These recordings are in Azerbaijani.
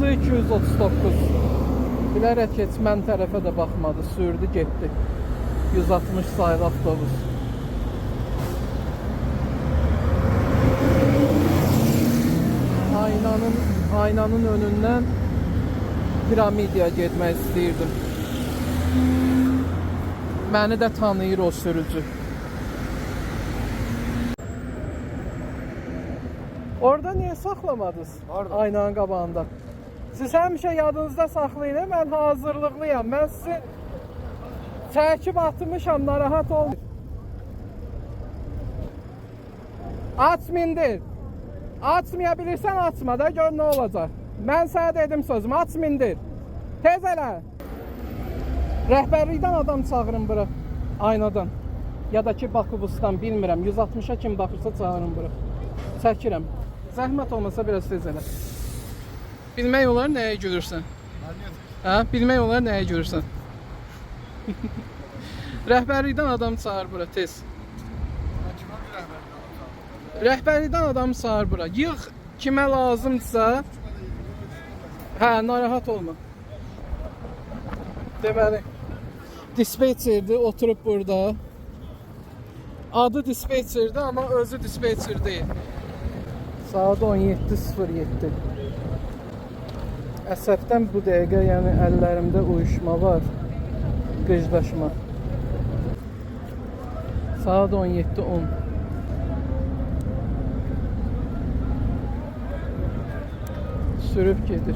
Yazı 239. Bilərək heç mən tərəfə də baxmadı, sürdü getdi. 160 sayılı avtobus. Aynanın önündən Piramidiya getmək istəyirdim. Məni də tanıyır o sürücü. Orada niyə saxlamadınız? Aynanın qabağında. Siz həmişə yadınızda saxlayın, mən hazırlıqlıyam. Mən sizi çəkib atmışam, narahat olmayın. Aç mindir. Açmaya bilirsən açma da gör nə olacaq. Mən sənə dedim sözüm, aç mindir. Tez elə. Rəhbərlikdən adam çağırın bura. Aynadan. Ya da ki Bakubusdan bilmirəm. 160-a kim baxırsa çağırın bura. Çəkirəm. Zəhmət olmasa biraz tez elə. Bilmək olar nəyə gülürsən? Hə? Bilmək olar nəyə gülürsən? Rəhbərlikdən adam çağır bura tez. Rəhbərlikdən adam çağır bura. Yığ kimə lazımdırsa. Hə, narahat olma. Deməli, dispetçerdir, oturub burada. Adı dispetçerdir, amma özü dispetçer deyil. Saat 17:07. Əsəbdən bu dəqiqə, yəni əllərimdə uyuşma var. Qıcdaşma. Saat 17:10. Sürüb gedir.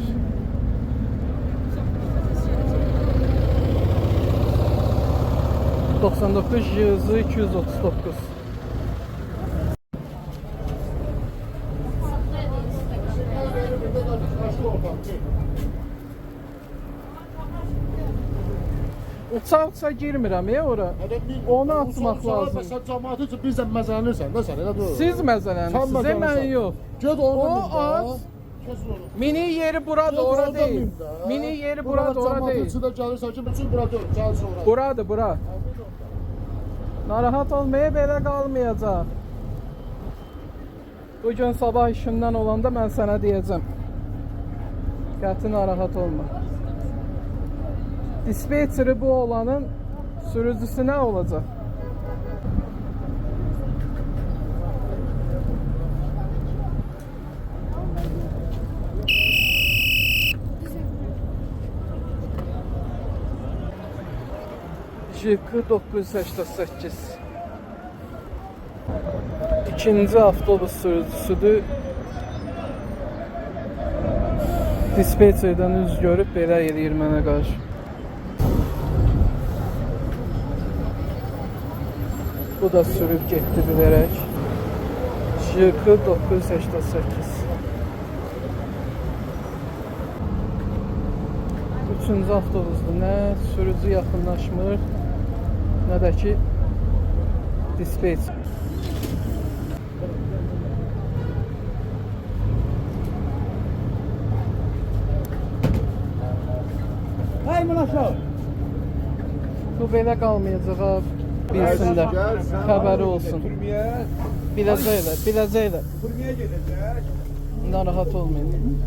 Yazı 239. Uça girmirəm ya ora. Onu atmaq lazım. Sən cəmaatı üçün bizə məzələnirsən də sən, elə deyil. Siz məzələnirsiniz, mən yox. Göz orada at. Mini yeri burada, ora değil. Mini yeri burada, ora değil. Cəmaatı da gəlirsən ki, bütün bura deyil, gəlsin ora. Buradır, bura. Narahat olmaya belə qalmayacaq. Bugün sabah işimdən olanda mən sənə deyəcəm. Qəti narahat olma. Dispetçeri bu olanın sürücüsü nə olacaq? JK 988. İkinci avtobus sürücüsüdür. Dispetçerdən üz görüb belə eləyir mənə qarşı. Bu da sürüb getdi bilərək. JK 988. Üçüncü avtobusdur. Nə sürücü yaxınlaşmır, nə də ki dispetçer. Hayır aşağı. Bu belə qalmayacaq, bilsinlər, xəbəri olsun. Biləcəklər. Turmiyə gedəcək. Narahat olmayın.